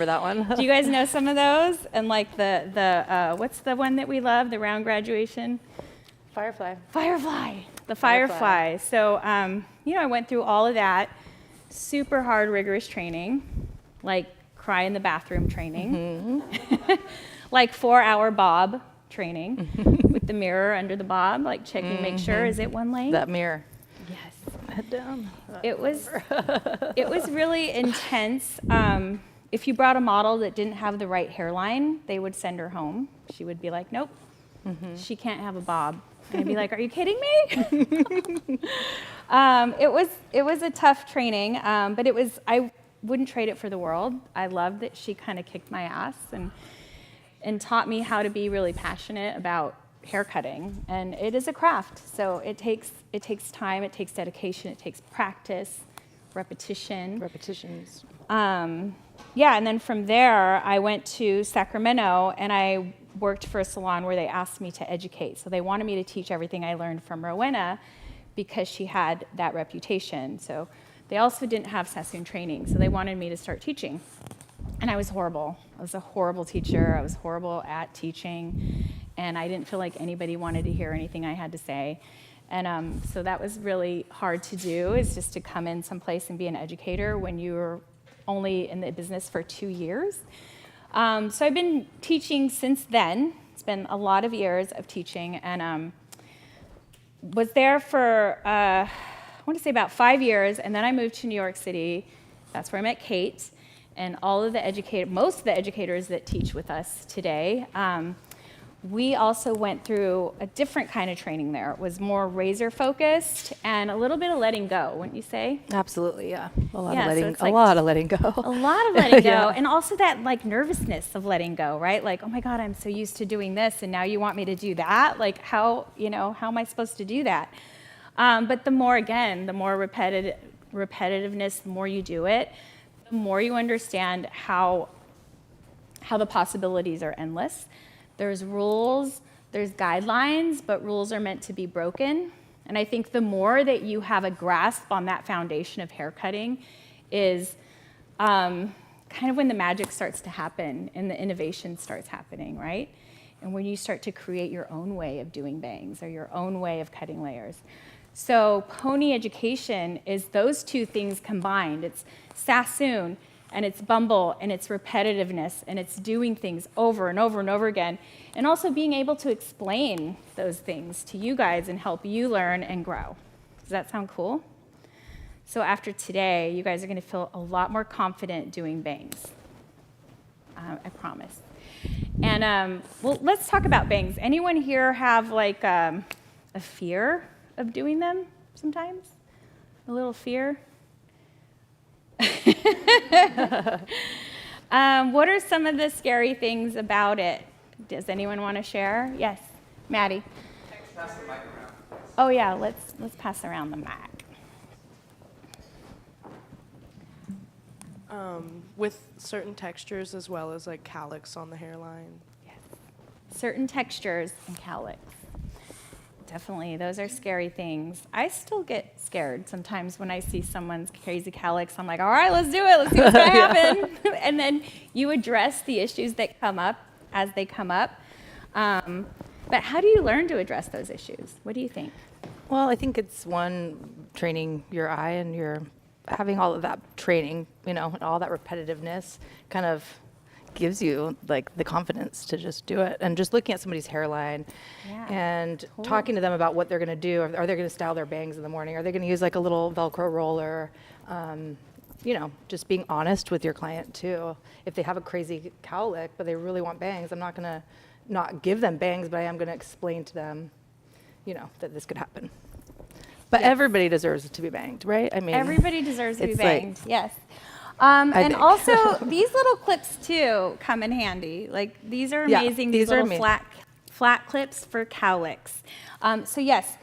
for that one. Do you guys know some of those? And like the what's the one that we love, the round graduation? Firefly. The Firefly. So, I went through all of that, super hard, rigorous training, like cry in the bathroom training, like 4-hour bob training with the mirror under the bob, like checking, make sure, is it one lane? That mirror. Yes. Head down. It was really intense. If you brought a model that didn't have the right hairline, they would send her home. She would be like, nope, she can't have a bob. And I'd be like, are you kidding me? It was a tough training, but I wouldn't trade it for the world. I loved that she kind of kicked my ass and taught me how to be really passionate about hair cutting. And it is a craft, so it takes time, it takes dedication, it takes practice, Repetitions. and then from there, I went to Sacramento, and I worked for a salon where they asked me to educate. So they wanted me to teach everything I learned from Rowena because she had that reputation. So they also didn't have Sassoon training, so they wanted me to start teaching. And I was horrible. I was a horrible teacher. I was horrible at teaching, and I didn't feel like anybody wanted to hear anything I had to say. And so that was really hard to do, is just to come in someplace and be an educator when you're only in the business for 2 years. So I've been teaching since then. It's been a lot of years of teaching, and was there for, I want to say about 5 years, and then I moved to New York City. That's where I met Kate, and most of the educators that teach with us today. We also went through a different kind of training there. It was more razor focused and a little bit of letting go, wouldn't you say? Absolutely, yeah. A lot of letting go. A lot of letting go. Yeah. And also that like nervousness of letting go, right? Like, oh my God, I'm so used to doing this, and now you want me to do that? Like, how am I supposed to do that? But the more repetitiveness, the more you do it, the more you understand how the possibilities are endless. There's rules, there's guidelines, but rules are meant to be broken. And I think the more that you have a grasp on that foundation of haircutting is kind of when the magic starts to happen and the innovation starts happening, right? And when you start to create your own way of doing bangs or your own way of cutting layers. So pony education is those two things combined. It's Sassoon, and it's Bumble, and it's repetitiveness, and it's doing things over and over and over again, and also being able to explain those things to you guys and help you learn and grow. Does that sound cool? So after today, you guys are going to feel a lot more confident doing bangs. I promise. And let's talk about bangs. Anyone here have like a fear of doing them sometimes? A little fear? What are some of the scary things about it? Does anyone want to share? Yes, Maddie. Pass the mic around. Oh yeah, let's pass around the mic. With certain textures as well as like cowlicks on the hairline. Yes. Certain textures and cowlicks. Definitely, those are scary things. I still get scared sometimes when I see someone's crazy cowlicks. I'm like, all right, let's do it. Let's see what's going to happen. And then you address the issues that come up as they come up. But how do you learn to address those issues? What do you think? Well, I think it's one, training your eye, and you're having all of that training, and all that repetitiveness kind of gives you like the confidence to just do it. And just looking at somebody's hairline and talking to them about what they're going to do. Are they going to style their bangs in the morning? Are they going to use like a little Velcro roller? Just being honest with your client too. If they have a crazy cowlick but they really want bangs, I'm not going to not give them bangs, but I am going to explain to them, that this could happen. But everybody deserves to be banged, right? I mean, everybody deserves to be banged. Yes. And also, these little clips, too, come in handy. Like, these are amazing. These little flat clips for cowlicks. So, yes,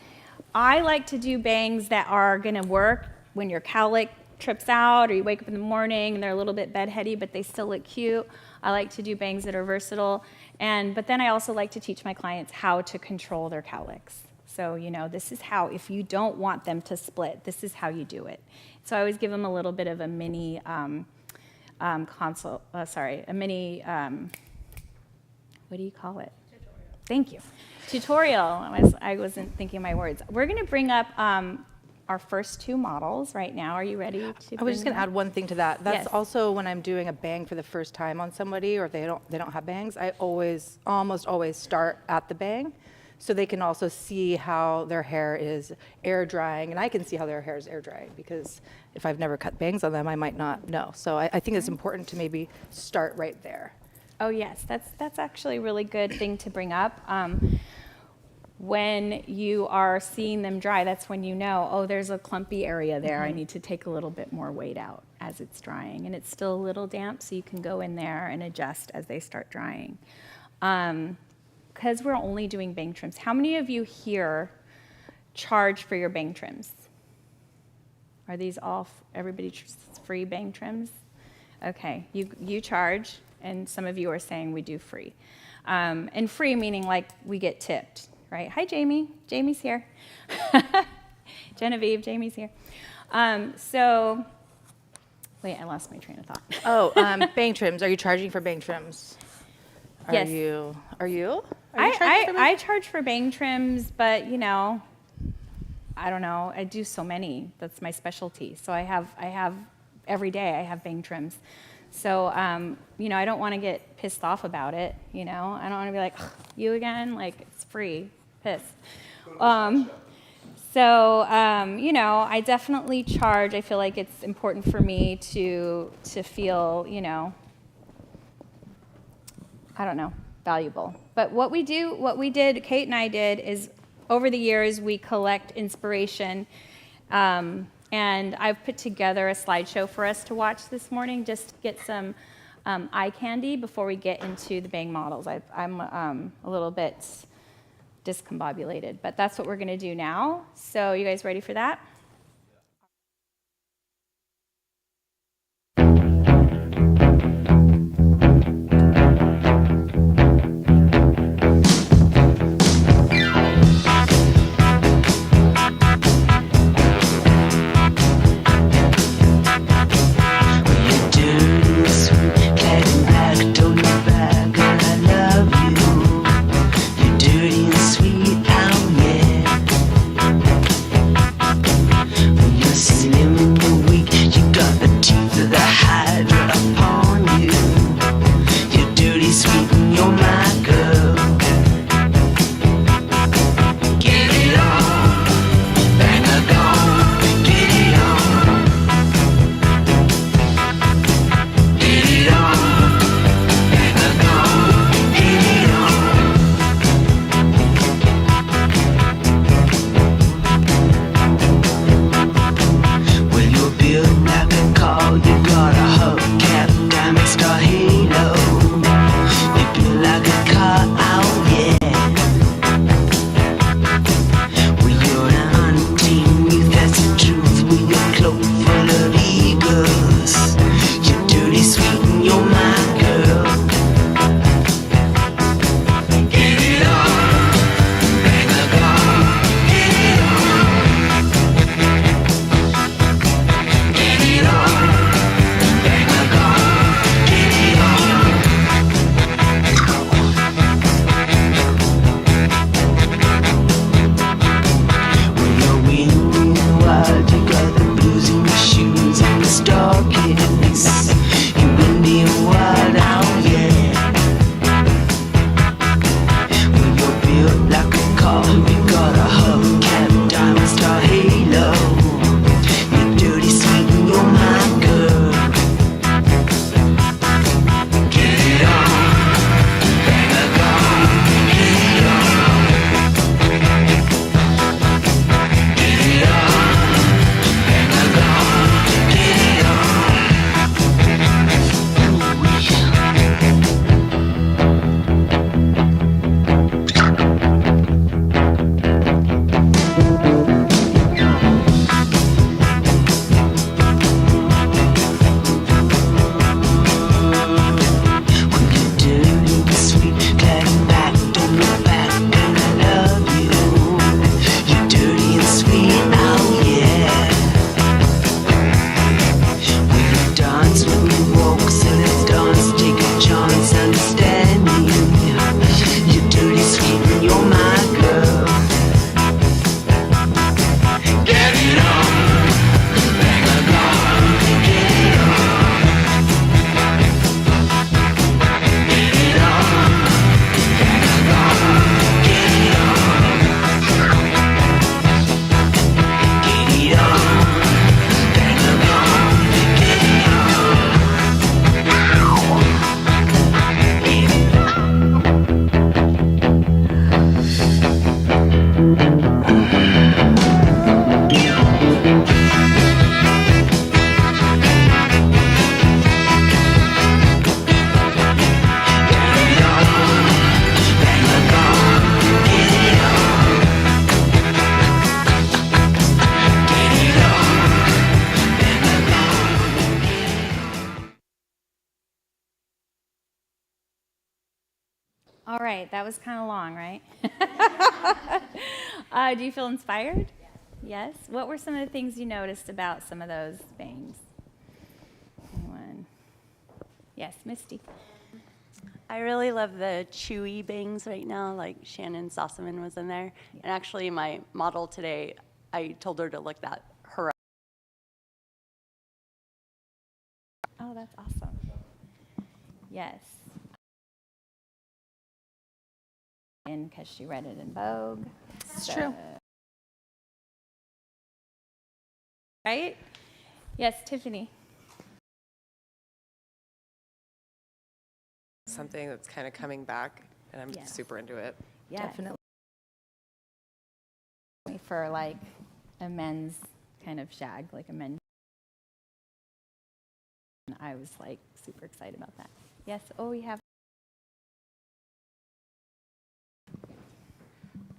I like to do bangs that are going to work when your cowlick trips out or you wake up in the morning and they're a little bit bedheady, but they still look cute. I like to do bangs that are versatile. But then I also like to teach my clients how to control their cowlicks. So, this is how, if you don't want them to split, this is how you do it. So I always give them a little bit of a mini a mini, what do you call it? Tutorial. Thank you. Tutorial. I wasn't thinking my words. We're going to bring up our first 2 models right now. Are you ready to? I was just going to add one thing to that. That's Yes. also when I'm doing a bang for the first time on somebody, or if they don't have bangs, I almost always start at the bang, so they can also see how their hair is air drying, and I can see how their hair is air drying, because if I've never cut bangs on them, I might not know. So I think it's important to maybe start right there. Oh yes, that's actually a really good thing to bring up. When you are seeing them dry, that's when you know, oh, there's a clumpy area there. I need to take a little bit more weight out as it's drying. And it's still a little damp, so you can go in there and adjust as they start drying. Because we're only doing bang trims. How many of you here charge for your bang trims? Are these all, everybody free bang trims? Okay, you charge, and some of you are saying we do free. And free meaning like we get tipped. Right? Hi, Jamie. Jamie's here. Genevieve, Jamie's here. So, wait, I lost my train of thought. Oh, bang trims. Are you charging for bang trims? Yes. Are you? I charge for bang trims, but I don't know. I do so many. That's my specialty. So I have every day I have bang trims. So I don't want to get pissed off about it. I don't want to be like, you again? Like, it's free. Pissed. I definitely charge. I feel like it's important for me to feel, I don't know, valuable. But what we did, Kate and I did, is over the years we collect inspiration. And I've put together a slideshow for us to watch this morning, just to get some eye candy before we get into the bang models. I'm a little bit discombobulated, but that's what we're going to do now. So you guys ready for that? Sweet, oh yeah. All right, that was kind of long, right? Do you feel inspired? Yes. What were some of the things you noticed about some of those bangs? Anyone? Yes, Misty. I really love the chewy bangs right now, like Shannon Sossaman was in there. And actually, my model today, I told her to look that her up. Oh, that's awesome. Yes. And because she read it in Vogue. It's true. Right? Yes, Tiffany. Something that's kind of coming back, and I'm Yes. super into it. Yeah. Definitely. For like a men's kind of shag, like a men's. I was like super excited about that. Yes. Oh, we have.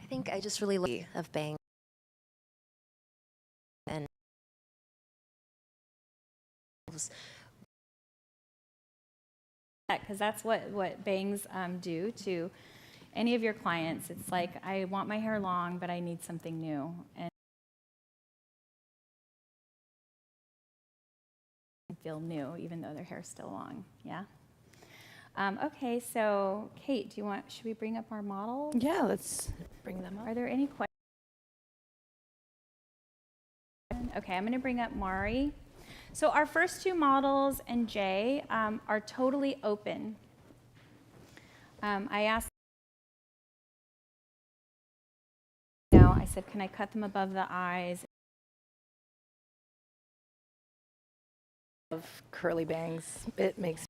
I think I just really love of bang and Because that's what bangs do to any of your clients. It's like, I want my hair long, but I need something new. And feel new, even though their hair's still long. Yeah? Okay, so Kate, should we bring up our models? Yeah, let's bring them up. Are there any questions? Okay, I'm going to bring up Mari. So our first two models and Jay are totally open. I asked, I said, can I cut them above the eyes? Of curly bangs, it makes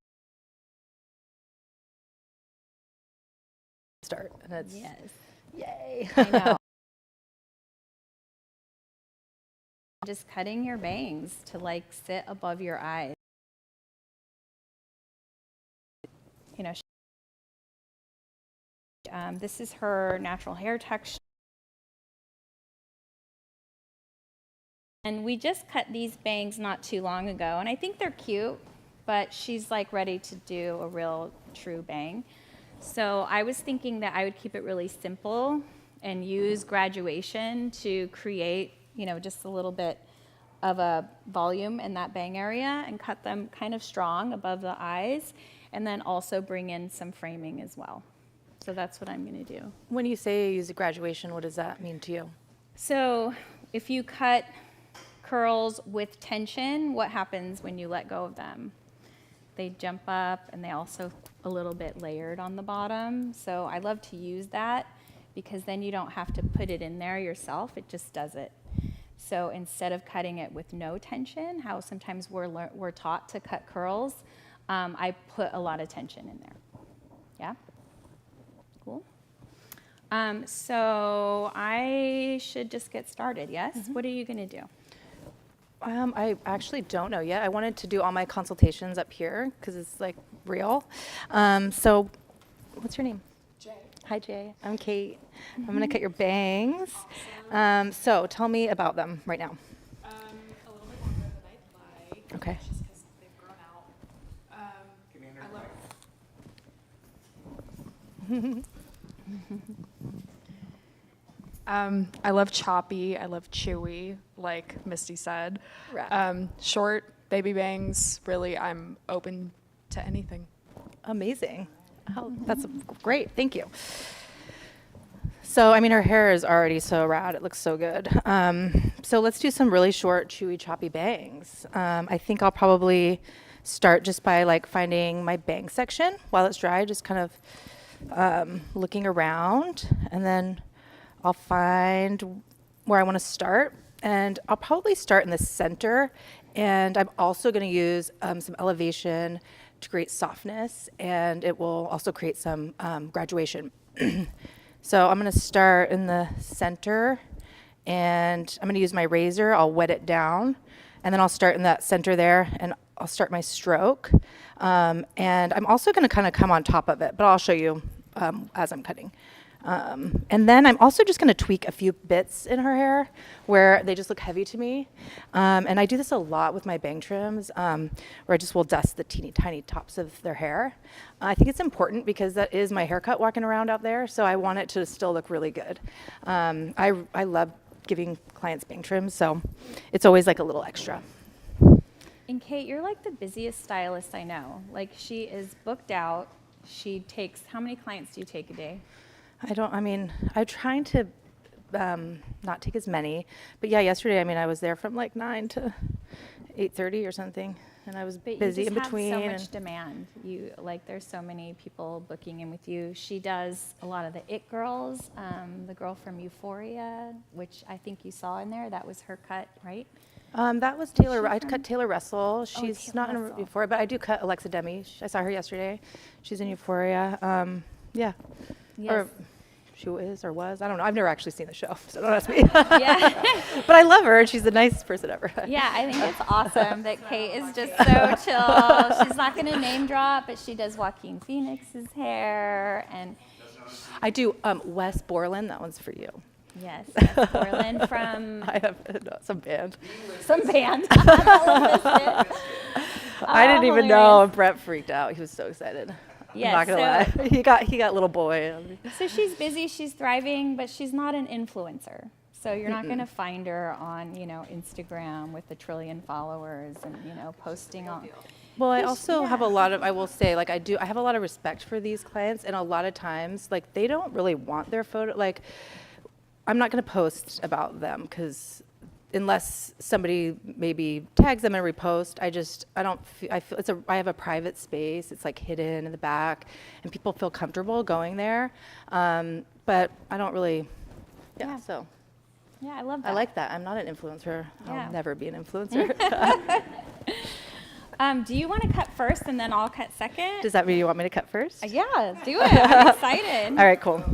start, and it's Yes, yay. I know. Just cutting your bangs to like sit above your eyes. This is her natural hair texture. And we just cut these bangs not too long ago, and I think they're cute, but she's like ready to do a real true bang. So I was thinking that I would keep it really simple and use graduation to create, just a little bit of a volume in that bang area and cut them kind of strong above the eyes, and then also bring in some framing as well. So that's what I'm going to do. When you say use a graduation, what does that mean to you? So if you cut curls with tension, what happens when you let go of them? They jump up, and they also a little bit layered on the bottom. So I love to use that because then you don't have to put it in there yourself. It just does it. So instead of cutting it with no tension, how sometimes we're taught to cut curls, I put a lot of tension in there. Yeah? Cool. So I should just get started, yes? Mm-hmm. What are you going to do? I actually don't know yet. I wanted to do all my consultations up here because it's like real. So what's your name? Jay. Hi, Jay. I'm Kate. I'm going to cut your bangs. Awesome. So tell me about them right now. A little bit longer than I'd like. Okay. Just because they've grown out. I love choppy. I love chewy, like Misty said. Right. Short baby bangs. Really, I'm open to anything. Amazing. Oh, that's great. Thank you. So, I mean, her hair is already so rad. It looks so good. So let's do some really short, chewy, choppy bangs. I think I'll probably start just by like finding my bang section while it's dry, just kind of looking around, and then I'll find where I want to start. And I'll probably start in the center. And I'm also going to use some elevation to create softness, and it will also create some graduation. So I'm going to start in the center, and I'm going to use my razor. I'll wet it down, and then I'll start in that center there, and I'll start my stroke. And I'm also going to kind of come on top of it, but I'll show you as I'm cutting. And then I'm also just going to tweak a few bits in her hair where they just look heavy to me. And I do this a lot with my bang trims, where I just will dust the teeny tiny tops of their hair. I think it's important because that is my haircut walking around out there, so I want it to still look really good. I love giving clients bang trims, so it's always like a little extra. And Kate, you're like the busiest stylist I know. Like, she is booked out. She takes, how many clients do you take a day? I'm trying to not take as many, but yeah, yesterday, I was there from like 9 to 8:30 or something, and I was But busy you in just between. have so and- much demand. There's so many people booking in with you. She does a lot of the It Girls, the girl from Euphoria, which I think you saw in there. That was her cut, right? That was Taylor. she I from? cut Taylor Russell. She's Taylor not in Russell. Euphoria, but I do cut Alexa Demi. I saw her yesterday. She's in Euphoria. Yeah. Yes. Or she is or was. I don't know. I've never actually seen the show, so don't ask me. Yeah. But I love her, and she's the nicest person ever. Yeah, I think it's awesome that Kate is just so chill. She's not going to name drop, but she does Joaquin Phoenix's hair. And I do Wes Borland. That one's for you. yes, Orlin from I have some band. some band. I didn't even know, hilarious. and Brett freaked out. He was so excited. Yeah, I'm not gonna so- lie. He got little boy. So she's busy, she's thriving, but she's not an influencer. So you're not going to find her on, Instagram with 1 trillion followers and, posting on. Well, I Yes, also have a lot of, I will say, like I have a lot of respect for these clients, and a lot of times, like they don't really want their photo, like I'm not going to post about them because unless somebody maybe tags them and repost, I have a private space. It's like hidden in the back, and people feel comfortable going there. But I don't really, Yeah. so Yeah, I love that. I like that. I'm not an influencer. Yeah. I'll never be an influencer. Do you want to cut first and then I'll cut second? Does that mean you want me to cut first? Yeah, do it. I'm excited. All right, cool.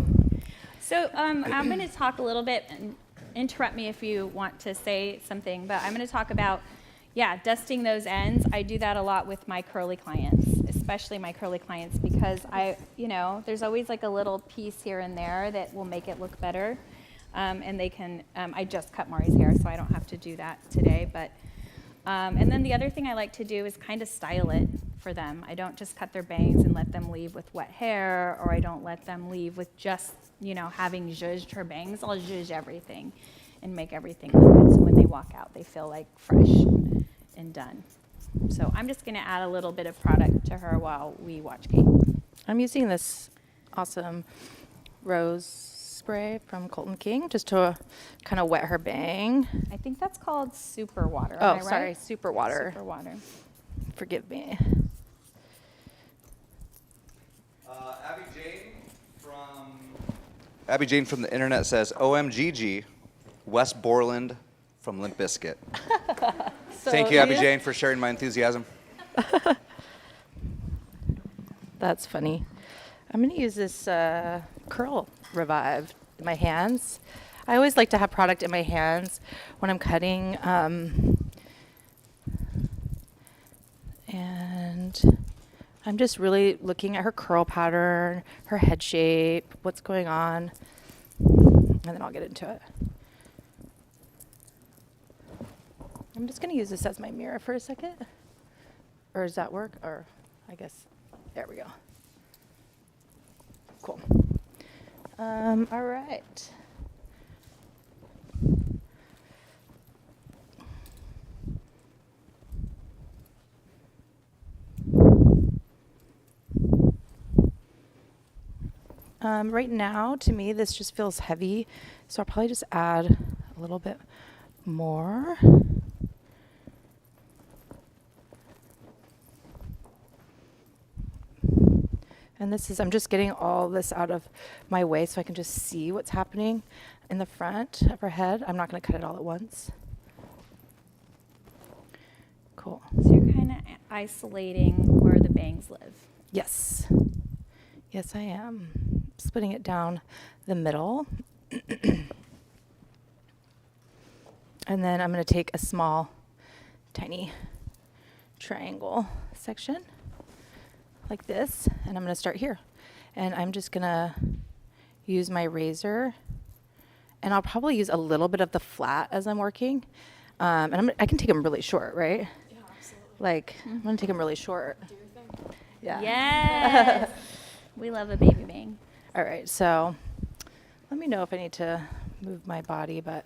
So I'm going to talk a little bit, and interrupt me if you want to say something, but I'm going to talk about, dusting those ends. I do that a lot with my curly clients, especially my curly clients, because there's always like a little piece here and there that will make it look better. And they can, I just cut Mari's hair, so I don't have to do that today, but, and then the other thing I like to do is kind of style it for them. I don't just cut their bangs and let them leave with wet hair, or I don't let them leave with just, having zhuzhed her bangs. I'll zhuzh everything and make everything look good, so when they walk out, they feel like fresh and done. So I'm just gonna add a little bit of product to her while we watch Kate. I'm using this awesome rose spray from Colton King just to kind of wet her bang. I think that's called super water. Oh, am I right? sorry, super water. Super water. Forgive me. Abby Jane from the internet says, OMGG, Wes Borland from Limp Bizkit. Thank you, Abby Jane, for sharing my enthusiasm. That's funny. I'm going to use this Curl Revive in my hands. I always like to have product in my hands when I'm cutting. And I'm just really looking at her curl pattern, her head shape, what's going on, and then I'll get into it. I'm just going to use this as my mirror for a second. Or does that work? Or I guess, there we go. Cool. All right. Right now, to me, this just feels heavy, so I'll probably just add a little bit more. And I'm just getting all this out of my way so I can just see what's happening in the front of her head. I'm not going to cut it all at once. Cool. So you're kind of isolating where the bangs live. Yes. Yes, I am. Splitting it down the middle. And then I'm going to take a small, tiny triangle section like this, and I'm going to start here. And I'm just going to use my razor, and I'll probably use a little bit of the flat as I'm working. And I can take them really short, right? Yeah, absolutely. Like, I'm going to take them really short. Do your thing. Yeah. Yes. We love a baby bang. All right, so let me know if I need to move my body, but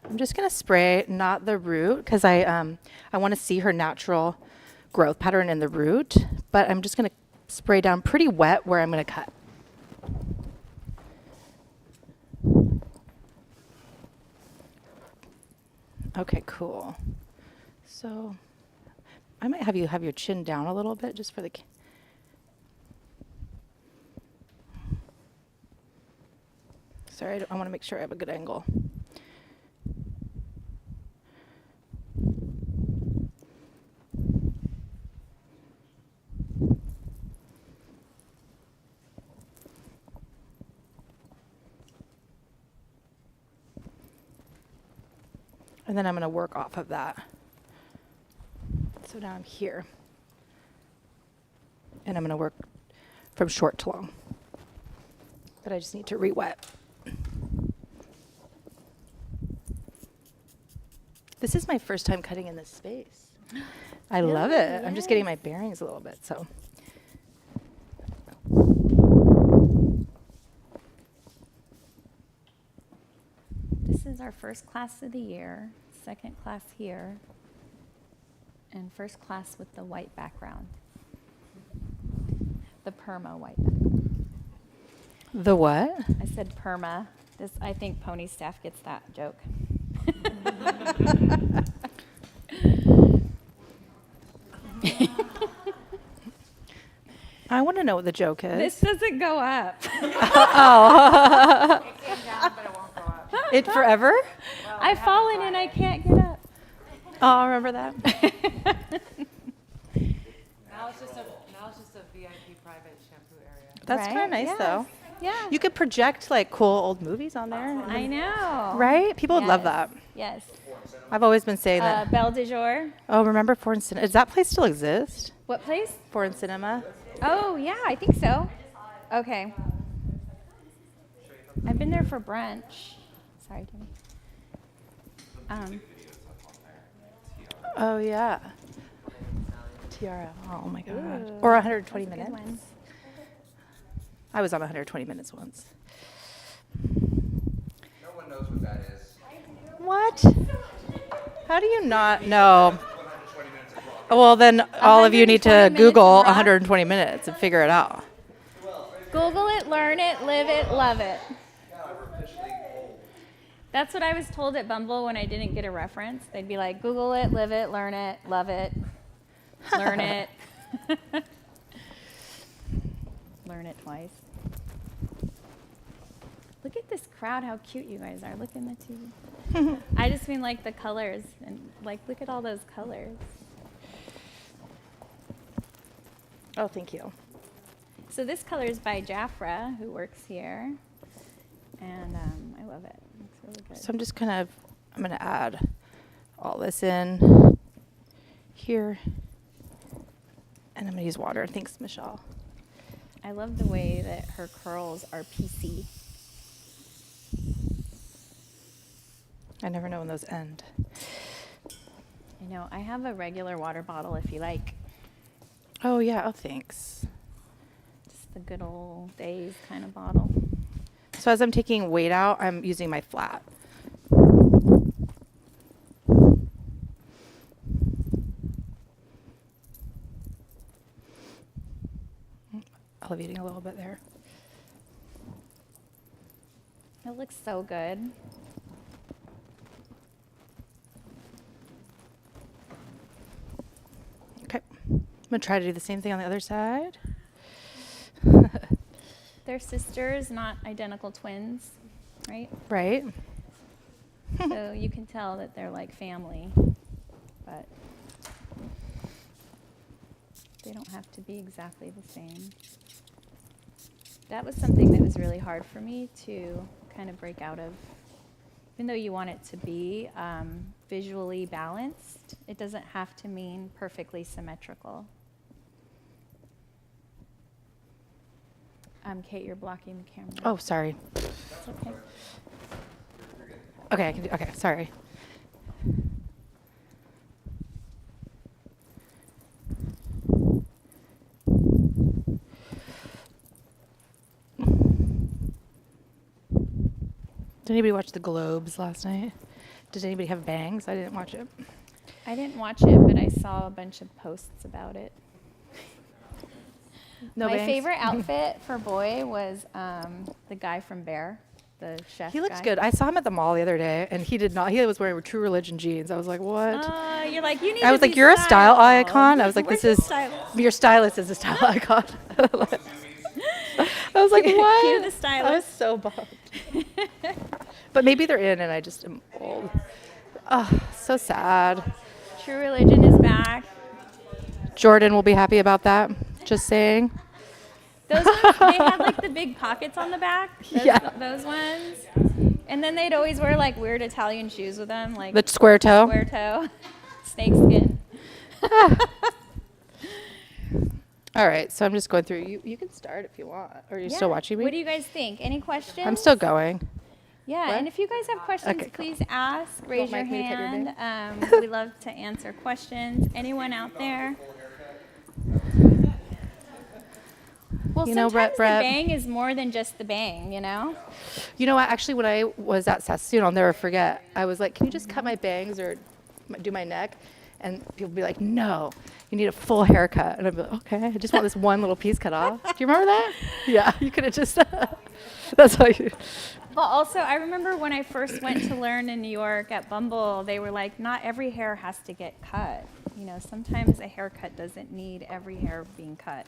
I'm just going to spray, not the root, because I want to see her natural growth pattern in the root, but I'm just going to spray down pretty wet where I'm going to cut. Okay, cool. So I might have you have your chin down a little bit just for the... Sorry, I want to make sure I have a good angle. And then I'm going to work off of that. So now I'm here. And I'm going to work from short to long. But I just need to re-wet. This is my first time cutting in this space. I love it. I'm just getting my bearings a little bit, so. This is our first class of the year, second class here, and first class with the white background. The perma white background. The what? I said perma. I think pony staff gets that joke. I want to know what the joke is. This doesn't go up. Oh. It came down, but it won't go up. It forever? I've fallen and I can't get up. Oh, I remember that. Now it's just a VIP private shampoo area. That's kind of Right? nice, Yes. though. Yeah. You could project like cool old movies on there. I know. Right? People would love Yes. that. Yes. I've always been saying that. Belle de Jour. Oh, remember Foreign Cinema? Does that place still exist? What place? Foreign Cinema? Oh, yeah, I think so. Okay. I've been there for brunch. Sorry, Jimmy. Oh, yeah. TRL. Oh, my God. Or 120 That's a good minutes. one. I was on 120 minutes once. No one knows what that is. What? How do you not know? Well, then all of you need 120 to minutes Google of rock? 120 minutes and figure it out. Google it, learn it, live it, love it. That's what I was told at Bumble when I didn't get a reference. They'd be like, Google it, live it, learn it, love it, learn it. Learn it twice. Look at this crowd, how cute you guys are. Look in the TV. I just mean like the colors and like look at all those colors. Oh, thank you. So this color is by Jafra, who works here, and I love it. It looks really good. So I'm going to add all this in here. And I'm going to use water. Thanks, Michelle. I love the way that her curls are PC. I never know when those end. I know. I have a regular water bottle if you like. Oh, yeah. Oh, thanks. Just the good old days kind of bottle. So as I'm taking weight out, I'm using my flat. Elevating a little bit there. It looks so good. Okay. I'm going to try to do the same thing on the other side. They're sisters, not identical twins, right? Right. So you can tell that they're like family, but they don't have to be exactly the same. That was something that was really hard for me to kind of break out of. Even though you want it to be visually balanced, it doesn't have to mean perfectly symmetrical. Kate, you're blocking the camera. Oh, sorry. It's okay. Okay, I can do, okay, sorry. Did anybody watch the Globes last night? Did anybody have bangs? I didn't watch it. I didn't watch it, but I saw a bunch of posts about it. No My bangs? favorite outfit for boy was the guy from Bear, the chef He looks guy. good. I saw him at the mall the other day, and he did not. He was wearing True Religion jeans. I was like, what? You're like, you need I was to like, be you're a style styled. icon. I was like, Where's this the is stylist? your stylist is a style icon. I was like, what? Cue the I was stylist. so bummed. But maybe they're in, and I just am old. Oh, so sad. True Religion is back. Jordan will be happy about that. Just saying. Those ones, they had like the big pockets on the back. Yeah. Those ones. And then they'd always wear like weird Italian shoes with them, like The square toe. square toe, snake skin. All right, so I'm just going through. You can start if you want. Or are you still Yeah. watching me? What do you guys think? Any questions? I'm still going. Yeah, What? and if you guys have questions, Okay, cool. please ask. Raise your Mike me to cut your hand. We love to answer questions. Anyone out there? Well, You know, sometimes Brett- the bang is more than just the bang, you know? You know what? Actually, when I was at Sassoon, I'll never forget. I was like, "Can you just cut my bangs or do my neck?" And people would be like, "No, you need a full haircut." And I'd be like, "Okay, I just want this one little piece cut off." Do you remember that? Yeah, you could have just. That's how you. But also, I remember when I first went to learn in New York at Bumble, they were like, not every hair has to get cut. You know, sometimes a haircut doesn't need every hair being cut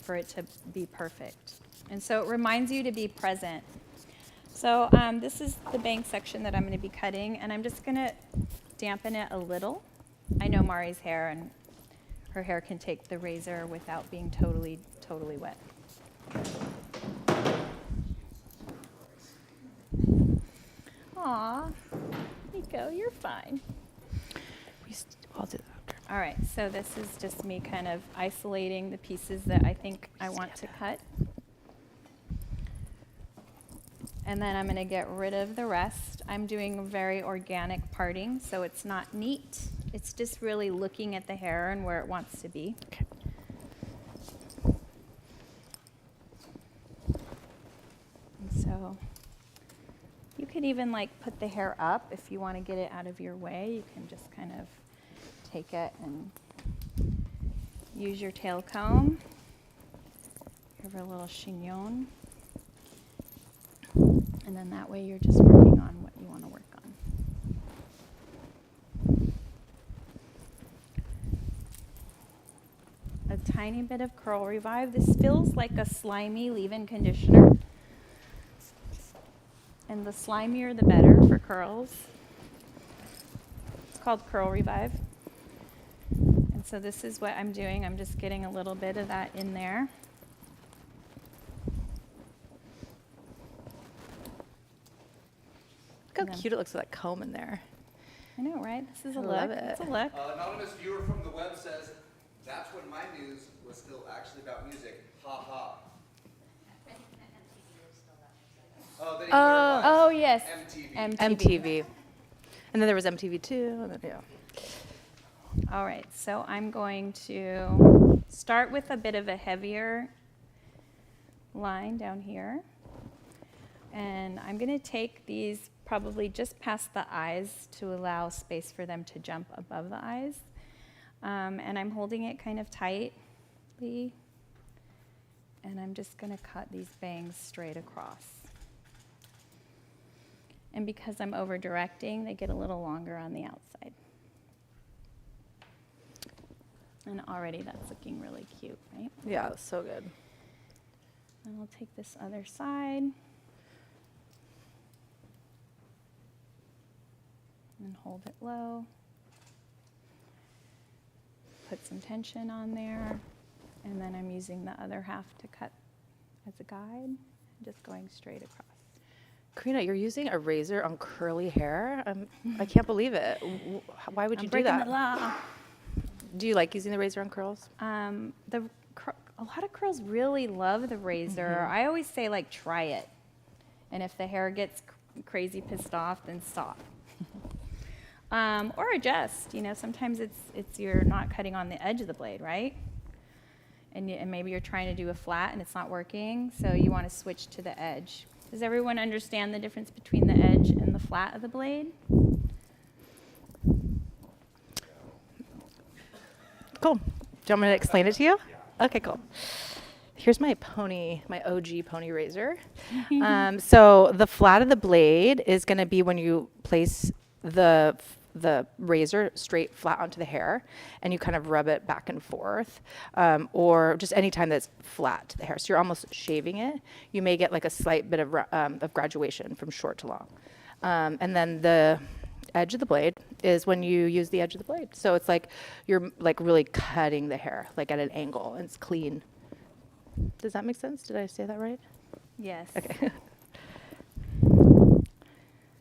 for it to be perfect. And so it reminds you to be present. So this is the bang section that I'm going to be cutting, and I'm just going to dampen it a little. I know Mari's hair, and her hair can take the razor without being totally wet. Aw, Nico, you're fine. I'll do that after. All right, so this is just me kind of isolating the pieces that I think I want to cut. And then I'm going to get rid of the rest. I'm doing very organic parting, so it's not neat. It's just really looking at the hair and where it wants to be. Okay. And so you could even like put the hair up if you want to get it out of your way. You can just kind of take it and use your tail comb. Give her a little chignon. And then that way you're just working on what you want to work on. A tiny bit of Curl Revive. This feels like a slimy leave-in conditioner. And the slimier the better for curls. It's called Curl Revive. And so this is what I'm doing. I'm just getting a little bit of that in there. Look how cute it looks with that comb in there. I know, right? This is a I look. love It's a it. look. Anonymous viewer from the web says, that's when my news was still actually about music. Ha ha. Oh, they clarified. Oh, yes. MTV. MTV. And then there was MTV2. And then, yeah. All right, so I'm going to start with a bit of a heavier line down here. And I'm going to take these probably just past the eyes to allow space for them to jump above the eyes. And I'm holding it kind of tightly. And I'm just going to cut these bangs straight across. And because I'm over directing, they get a little longer on the outside. And already that's looking really cute, right? Yeah, it was so good. And I'll take this other side. And hold it low. Put some tension on there. And then I'm using the other half to cut as a guide. Just going straight across. Corinna, you're using a razor on curly hair? I can't believe it. Why would you do breaking that? the law. Do you like using the razor on curls? A a lot of curls really love the razor. I always say, like, try it. And if the hair gets crazy pissed off, then stop. Or adjust. You know, sometimes it's you're not cutting on the edge of the blade, right? And maybe you're trying to do a flat and it's not working, so you want to switch to the edge. Does everyone understand the difference between the edge and the flat of the blade? Cool. Do you want me to explain it to you? Okay, cool. Here's my OG pony razor. So the flat of the blade is going to be when you place the razor straight flat onto the hair and you kind of rub it back and forth, or just any time that's flat to the hair. So you're almost shaving it. You may get like a slight bit of graduation from short to long. And then the edge of the blade is when you use the edge of the blade. So it's like you're like really cutting the hair like at an angle and it's clean. Does that make sense? Did I say that right? Yes. Okay.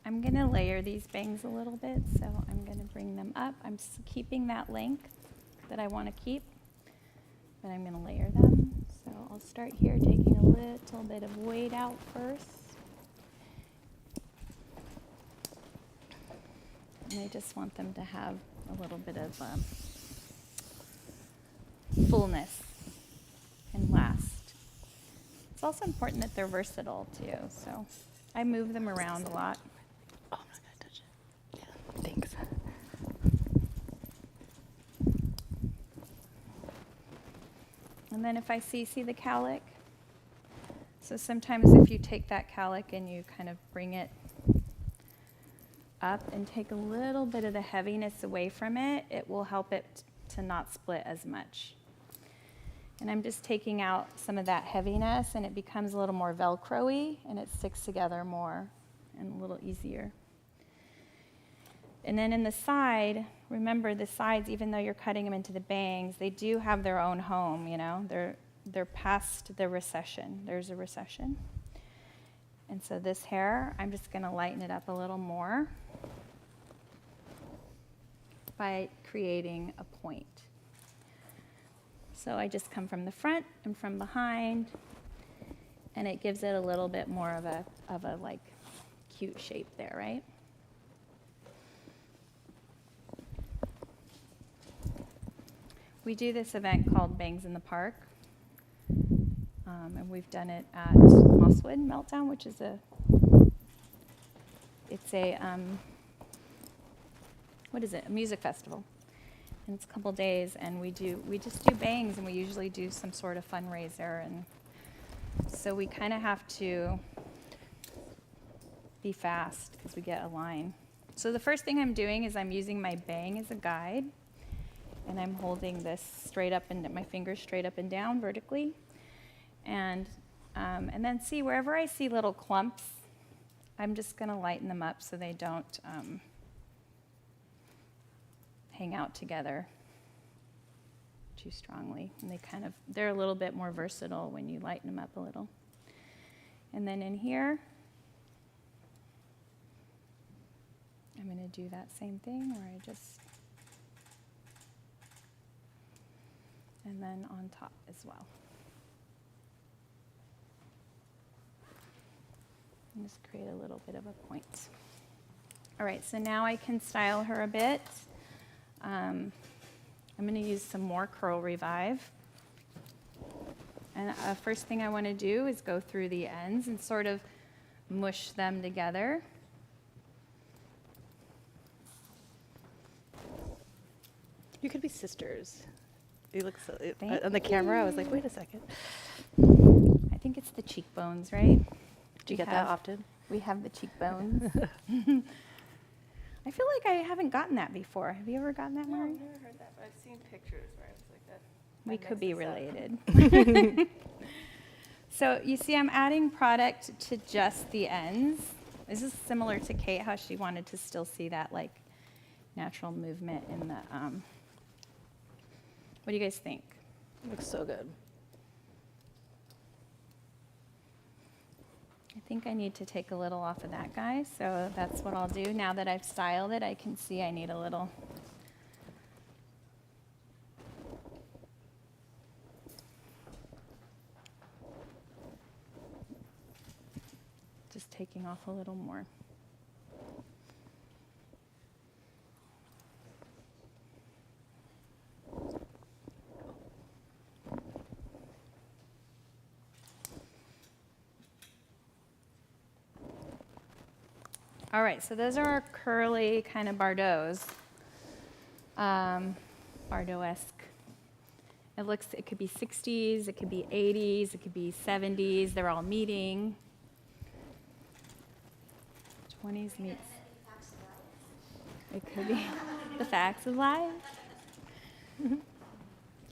I'm going to layer these bangs a little bit, so I'm going to bring them up. I'm keeping that length that I want to keep, but I'm going to layer them. So I'll start here, taking a little bit of weight out first. And I just want them to have a little bit of fullness and last. It's also important that they're versatile too, so I move them around a lot. Oh, I'm not going to touch it. Yeah, thanks. And then if I see the cowlick, so sometimes if you take that cowlick and you kind of bring it up and take a little bit of the heaviness away from it, it will help it to not split as much. And I'm just taking out some of that heaviness and it becomes a little more Velcro-y and it sticks together more and a little easier. And then in the side, remember the sides, even though you're cutting them into the bangs, they do have their own home, you know. They're past the recession. There's a recession. And so this hair, I'm just going to lighten it up a little more by creating a point. So I just come from the front and from behind, and it gives it a little bit more of a like cute shape there, right? We do this event called Bangs in the Park, and we've done it at Mosswood Meltdown, which is a music festival. And it's a couple days, and we just do bangs, and we usually do some sort of fundraiser, and so we kind of have to be fast because we get a line. So the first thing I'm doing is I'm using my bang as a guide, and I'm holding this straight up and my fingers straight up and down vertically, and then see wherever I see little clumps, I'm just going to lighten them up so they don't hang out together too strongly, and they're a little bit more versatile when you lighten them up a little. And then in here, I'm going to do that same thing where and then on top as well. And just create a little bit of a point. All right, so now I can style her a bit. I'm going to use some more Curl Revive. And first thing I want to do is go through the ends and sort of mush them together. You could be sisters. You look so, on the camera, I was like, wait a second. I think it's the cheekbones, right? Do you get that often? We have the cheekbones. I feel like I haven't gotten that before. Have you ever gotten that, Mari? I've never heard that, but I've seen pictures where it's like that. We could be related. related. So you see I'm adding product to just the ends. This is similar to Kate, how she wanted to still see that like natural movement in the, what do you guys think? Looks so good. I think I need to take a little off of that guy, so that's what I'll do. Now that I've styled it, I can see I need a little. taking off a little more. All right, so those are our curly kind of Bardot's, Bardot-esque. It could be 60s, it could be 80s, it could be 70s. They're all meeting. 20s meets. It could be the facts of life.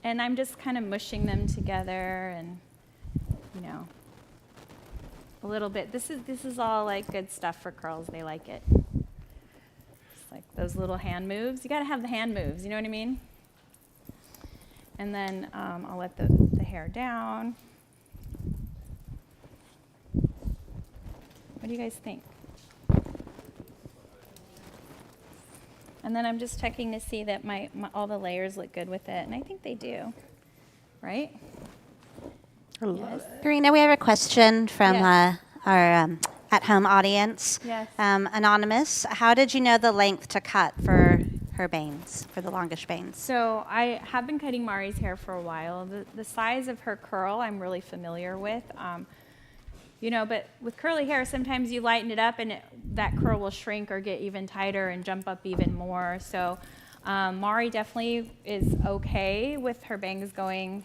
And I'm just kind of mushing them together, and a little bit. This is all like good stuff for curls. They like it. Just like those little hand moves. You got to have the hand moves. You know what I mean? And then I'll let the hair down. What do you guys think? And then I'm just checking to see that my all the layers look good with it, and I think they do. Right? Yes. Corinna, we have a question from Yes. our at-home audience. Yes. Anonymous, how did you know the length to cut for her bangs, for the longish bangs? So I have been cutting Mari's hair for a while. The size of her curl I'm really familiar with. But with curly hair, sometimes you lighten it up and that curl will shrink or get even tighter and jump up even more. So Mari definitely is okay with her bangs going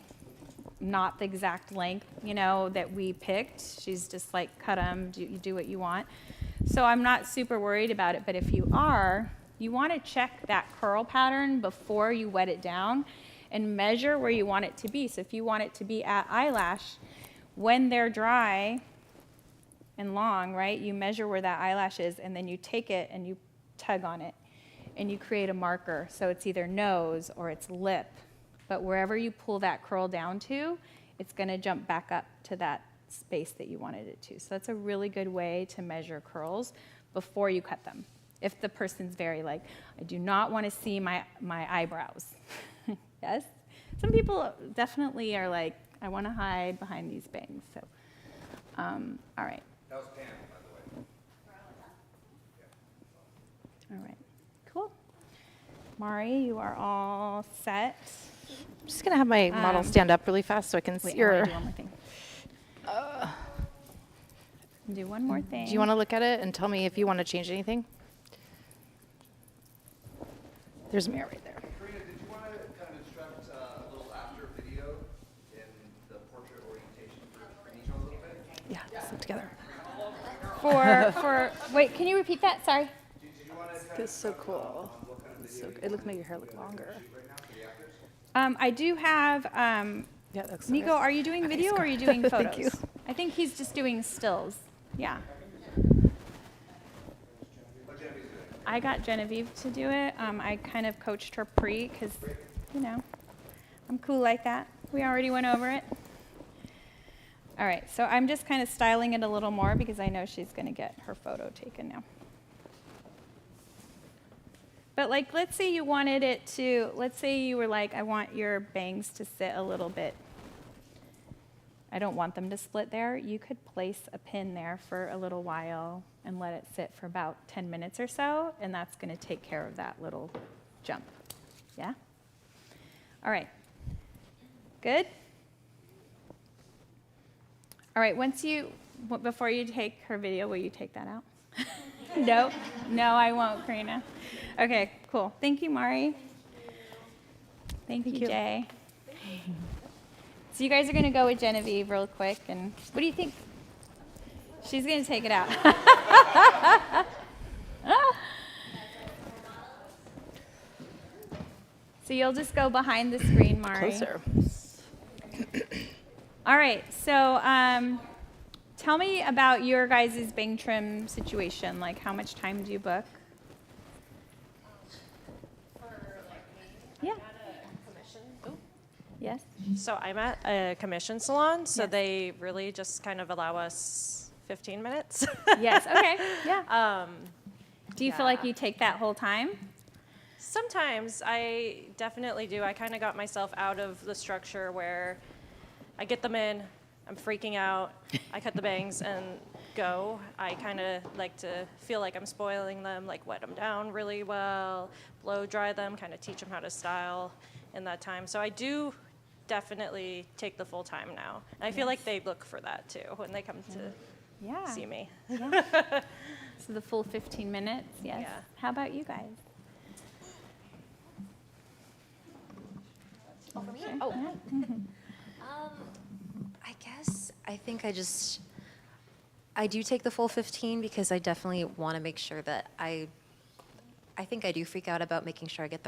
not the exact length, that we picked. She's just like, cut them, you do what you want. So I'm not super worried about it, but if you are, you want to check that curl pattern before you wet it down and measure where you want it to be. So if you want it to be at eyelash, when they're dry and long, right, you measure where that eyelash is, and then you take it and you tug on it, and you create a marker. So it's either nose or it's lip. But wherever you pull that curl down to, it's going to jump back up to that space that you wanted it to. So that's a really good way to measure curls before you cut them. If the person's very like, I do not want to see my eyebrows. Yes? Some people definitely are like, I want to hide behind these bangs. So, all right. That was Pam, by the way. All right. Cool. Mari, you are all set. I'm just gonna have my model stand up really fast so I can see Wait, I your. wanna do one more thing. Do one more thing. Do you want to look at it and tell me if you want to change anything? There's a mirror right there. Corinna, did you want to kind of instruct a little after video in the portrait orientation for each one a little bit? Yeah, just look together. Wait, can you repeat that? Sorry. It's so cool. It looks make your hair look longer. I do have, Yeah, that looks Nico, are you doing video or are you doing photos? Thank you. I think he's just doing stills. Yeah. I got Genevieve to do it. I kind of coached her because, I'm cool like that. We already went over it. All right, so I'm just kind of styling it a little more because I know she's going to get her photo taken now. But let's say you wanted it to, let's say you were like, I want your bangs to sit a little bit. I don't want them to split there. You could place a pin there for a little while and let it sit for about 10 minutes or so, and that's going to take care of that little jump. Yeah? All right. Good? All right, before you take her video, will you take that out? No, I won't, Corinna. Okay, cool. Thank you, Mari. Thank you, Jay. So you guys are going to go with Genevieve real quick, and what do you think? She's going to take it out. So you'll just go behind the screen, Mari. Closer. All right, so tell me about your guys' bang trim situation. Like, how much time do you book? Yeah. Yes. So I'm at a commission salon, so Yes. they really just kind of allow us 15 minutes. Yes. Okay. Yeah. Do you feel like yeah. you take that whole time? Sometimes I definitely do. I kind of got myself out of the structure where I get them in, I'm freaking out, I cut the bangs, and go, I kind of like to feel like I'm spoiling them, like wet them down really well, blow dry them, kind of teach them how to style in that time. So I do definitely take the full time now. And I feel like they look for that too when they come to Yeah. see me. So the full 15 minutes, yes. Yeah. How about you guys? I guess I think I do take the full 15 because I definitely want to make sure that I think I do freak out about making sure I get the